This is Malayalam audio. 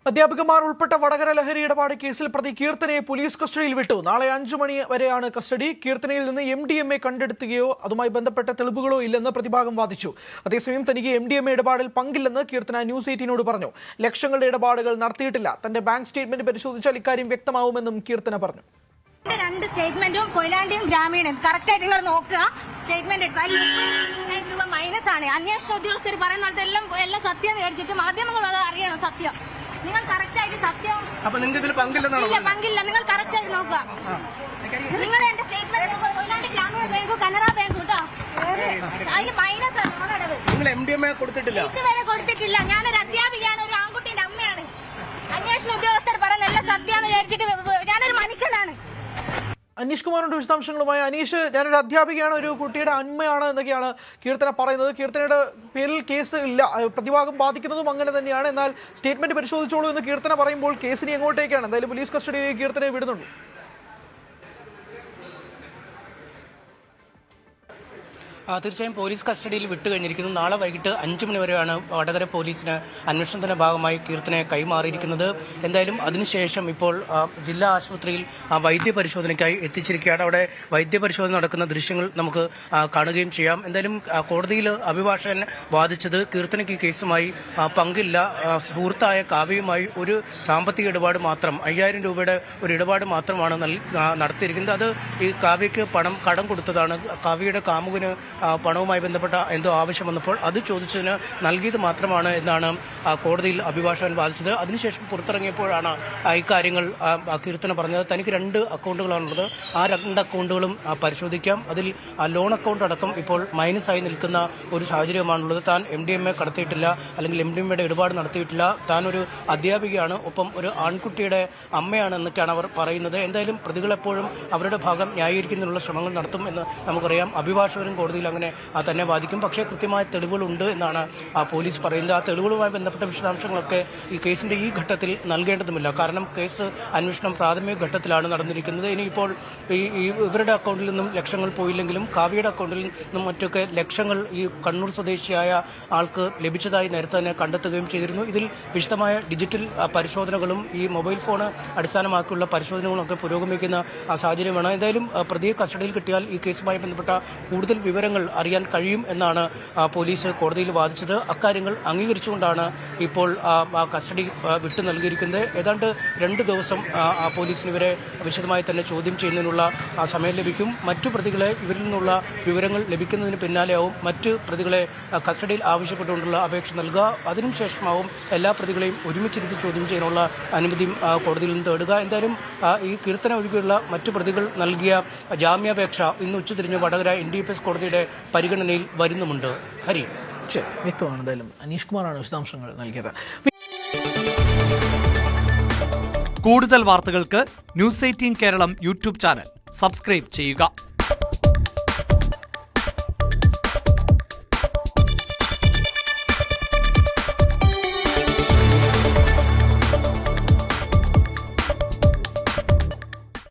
അധ്യാപികമാർ ഉൾപ്പെട്ട വടകര ലഹരി ഇടപാട് കേസിൽ പ്രതി കീർത്തനയെ പോലീസ് കസ്റ്റഡിയിൽ വിട്ടു. നാളെ 5 മണി വരെയാണ് കസ്റ്റഡി. കീർത്തനയിൽ നിന്ന് MDMA കണ്ടെടുത്തുകയോ അതുമായി ബന്ധപ്പെട്ട തെളിവുകളോ ഇല്ലെന്ന് പ്രതിഭാഗം വാദിച്ചു. അതേസമയം തനിക്ക് MDMA ഇടപാടിൽ പങ്കില്ലെന്ന് കീർത്തന ന്യൂസ് 18നോട് പറഞ്ഞു. ലക്ഷങ്ങളുടെ ഇടപാടുകൾ നടത്തിയിട്ടില്ല. തന്റെ ബാങ്ക് സ്റ്റേറ്റ്മെന്റ് പരിശോധിച്ചാൽ ഇക്കാര്യം വ്യക്തമാവുമെന്നും കീർത്തന പറഞ്ഞു. രണ്ട് സ്റ്റേറ്റ്മെന്റും കൊയിലാണ്ടിയും ഗ്രാമീണും കറക്റ്റായിട്ട് നിങ്ങൾ നോക്കുക. സ്റ്റേറ്റ്മെന്റ് രൂപ മൈനസ് ആണ്. അന്വേഷണ ഉദ്യോഗസ്ഥർ പറയുന്നത് എല്ലാം സത്യം വിചാരിച്ചിട്ട് മാധ്യമങ്ങൾ അത് അറിയണം. സത്യം നിങ്ങൾ കറക്റ്റായിട്ട് സത്യം പങ്കില്ല. നിങ്ങൾ കറക്റ്റായിട്ട് നോക്കുക. നിങ്ങൾ എന്റെ സ്റ്റേറ്റ്മെന്റ് നോക്കുക. കൊയിലാണ്ടി ഗ്രാമീണ ബാങ്കും കനറ ബാങ്കും കേട്ടോ, അതിന് മൈനസ് ആണ്. ഇതുവരെ കൊടുത്തിട്ടില്ല. ഞാനൊരു അധ്യാപികയാണ്, ഒരു ആൺകുട്ടിന്റെ അമ്മയാണ്. അന്വേഷണ ഉദ്യോഗസ്ഥർ പറയുന്ന എല്ലാം സത്യമാണെന്ന് വിചാരിച്ചിട്ട് ഞാനൊരു മനുഷ്യനാണ്. അനീഷ് കുമാറിന്റെ വിശദാംശങ്ങളുമായി. അനീഷ്, ഞാനൊരു അധ്യാപികയാണ്, ഒരു കുട്ടിയുടെ അമ്മയാണ് എന്നൊക്കെയാണ് കീർത്തന പറയുന്നത്. കീർത്തനയുടെ പേരിൽ കേസ് ഇല്ല, പ്രതിഭാഗം ബാധിക്കുന്നതും അങ്ങനെ തന്നെയാണ്. എന്നാൽ സ്റ്റേറ്റ്മെന്റ് പരിശോധിച്ചോളൂ എന്ന് കീർത്തന പറയുമ്പോൾ കേസിന് എങ്ങോട്ടേക്കാണ്? എന്തായാലും പോലീസ് കസ്റ്റഡിയിലേക്ക് കീർത്തനയെ വിടുന്നുണ്ട്. തീർച്ചയായും പോലീസ് കസ്റ്റഡിയിൽ വിട്ടുകഴിഞ്ഞിരിക്കുന്നു. നാളെ വൈകിട്ട് 5 മണി വരെയാണ് വടകര പോലീസിന് അന്വേഷണത്തിന്റെ ഭാഗമായി കീർത്തനയെ കൈമാറിയിരിക്കുന്നത്. എന്തായാലും അതിനുശേഷം ഇപ്പോൾ ജില്ലാ ആശുപത്രിയിൽ വൈദ്യപരിശോധനയ്ക്കായി എത്തിച്ചിരിക്കുകയാണ്. അവിടെ വൈദ്യപരിശോധന നടക്കുന്ന ദൃശ്യങ്ങൾ നമുക്ക് കാണുകയും ചെയ്യാം. എന്തായാലും കോടതിയിൽ അഭിഭാഷകൻ വാദിച്ചത് കീർത്തനയ്ക്ക് കേസുമായി പങ്കില്ല. സുഹൃത്തായ കാവ്യയുമായി ഒരു സാമ്പത്തിക ഇടപാട് മാത്രം, 5000 രൂപയുടെ ഒരു ഇടപാട് മാത്രമാണ് നടത്തിയിരിക്കുന്നത്. അത് ഈ കാവ്യയ്ക്ക് പണം കടം കൊടുത്തതാണ്. കാവ്യയുടെ കാമുകന് പണവുമായി ബന്ധപ്പെട്ട എന്തോ ആവശ്യം വന്നപ്പോൾ അത് ചോദിച്ചതിന് നൽകിയത് മാത്രമാണ് എന്നാണ് കോടതിയിൽ അഭിഭാഷകൻ വാദിച്ചത്. അതിനുശേഷം പുറത്തിറങ്ങിയപ്പോഴാണ് ഇക്കാര്യങ്ങൾ കീർത്തന പറഞ്ഞത്. തനിക്ക് 2 അക്കൗണ്ടുകളാണുള്ളത്. ആ 2 അക്കൗണ്ടുകളും പരിശോധിക്കാം. അതിൽ ലോൺ അക്കൗണ്ട് അടക്കം ഇപ്പോൾ മൈനസായി നിൽക്കുന്ന ഒരു സാഹചര്യമാണുള്ളത്. താൻ MDMA കടത്തിയിട്ടില്ല, അല്ലെങ്കിൽ MDMAയുടെ ഇടപാട് നടത്തിയിട്ടില്ല. താൻ ഒരു അധ്യാപികയാണ്, ഒപ്പം ഒരു ആൺകുട്ടിയുടെ അമ്മയാണ് എന്നൊക്കെയാണ് അവർ പറയുന്നത്. എന്തായാലും പ്രതികളെപ്പോഴും അവരുടെ ഭാഗം ന്യായീകരിക്കുന്നതിനുള്ള ശ്രമങ്ങൾ നടത്തും എന്ന് നമുക്കറിയാം. അഭിഭാഷകരും കോടതിയിൽ അങ്ങനെ തന്നെ വാദിക്കും. പക്ഷേ കൃത്യമായ തെളിവുകളുണ്ട് എന്നാണ് പോലീസ് പറയുന്നത്. ആ തെളിവുകളുമായി ബന്ധപ്പെട്ട വിശദാംശങ്ങളൊക്കെ ഈ കേസിന്റെ ഈ ഘട്ടത്തിൽ നൽകേണ്ടതുമില്ല. കാരണം കേസ് അന്വേഷണം പ്രാഥമിക ഘട്ടത്തിലാണ് നടന്നിരിക്കുന്നത്. ഇനിയിപ്പോൾ ഇവരുടെ അക്കൗണ്ടിൽ നിന്നും ലക്ഷങ്ങൾ പോയില്ലെങ്കിലും കാവ്യയുടെ അക്കൗണ്ടിൽ നിന്നും മറ്റൊക്കെ ലക്ഷങ്ങൾ ഈ കണ്ണൂർ സ്വദേശിയായ ആൾക്ക് ലഭിച്ചതായി നേരത്തെ തന്നെ കണ്ടെത്തുകയും ചെയ്തിരുന്നു. ഇതിൽ വിശദമായ ഡിജിറ്റൽ പരിശോധനകളും ഈ മൊബൈൽ ഫോൺ അടിസ്ഥാനമാക്കിയുള്ള പരിശോധനകളൊക്കെ പുരോഗമിക്കുന്ന സാഹചര്യമാണ്. എന്തായാലും പ്രതിയെ കസ്റ്റഡിയിൽ കിട്ടിയാൽ ഈ കേസുമായി ബന്ധപ്പെട്ട കൂടുതൽ വിവരങ്ങൾ അറിയാൻ കഴിയും എന്നാണ് പോലീസ് കോടതിയിൽ വാദിച്ചത്. അക്കാര്യങ്ങൾ അംഗീകരിച്ചുകൊണ്ടാണ് ഇപ്പോൾ കസ്റ്റഡി വിട്ടു നൽകിയിരിക്കുന്നത്. ഏതാണ്ട് 2 ദിവസം പോലീസിന് ഇവരെ വിശദമായി തന്നെ ചോദ്യം ചെയ്യുന്നതിനുള്ള സമയം ലഭിക്കും. മറ്റു പ്രതികളെ ഇവരിൽ നിന്നുള്ള വിവരങ്ങൾ ലഭിക്കുന്നതിന് പിന്നാലെയാവും മറ്റു പ്രതികളെ കസ്റ്റഡിയിൽ ആവശ്യപ്പെട്ടുകൊണ്ടുള്ള അപേക്ഷ നൽകുക. അതിനുശേഷമാവും എല്ലാ പ്രതികളെയും ഒരുമിച്ചിരുത്തി ചോദ്യം ചെയ്യാനുള്ള അനുമതിയും കോടതിയിൽ നിന്ന് തേടുക. എന്തായാലും ഈ കീർത്തന ഒഴികെയുള്ള മറ്റു പ്രതികൾ നൽകിയ ജാമ്യാപേക്ഷ ഇന്ന് ഉച്ചതിരിഞ്ഞ് വടകര NDPS കോടതിയുടെ പരിഗണനയിൽ വരുന്നുമുണ്ട്. ഹരി, ശരി, വ്യക്തമാണ്. എന്തായാലും അനീഷ് കുമാറാണ് വിശദാംശങ്ങൾ നൽകിയത്. കൂടുതൽ വാർത്തകൾക്ക് News 18 Keralam YouTube channel subscribe ചെയ്യുക.